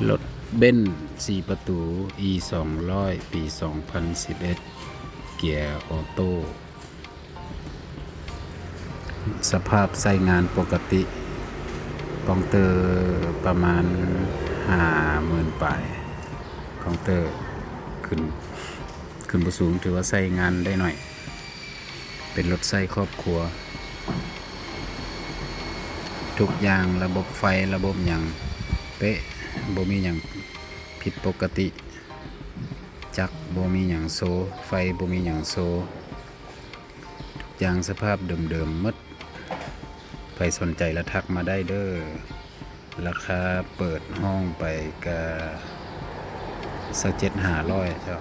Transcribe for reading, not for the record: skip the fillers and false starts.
รถเบนซ์4ประตู E 200ปี2011เกียร์ออโต้สภาพใช้งานปกติกองเตอร์ประมาณ 50,000 ปลายกองเตอร์ขึ้นบ่สูงถือว่าใช้งานได้หน่อยเป็นรถใช้ครอบครัวทุกอย่างระบบไฟระบบหยังเป๊ะบ่มีหยังผิดปกติจักรบ่มีหยังโซไฟบ่มีหยังโซทุกอย่างสภาพเดิมๆหมดใครสนใจละทักมาได้เด้อราคาเปิดห้องไปก็27,500เจ้า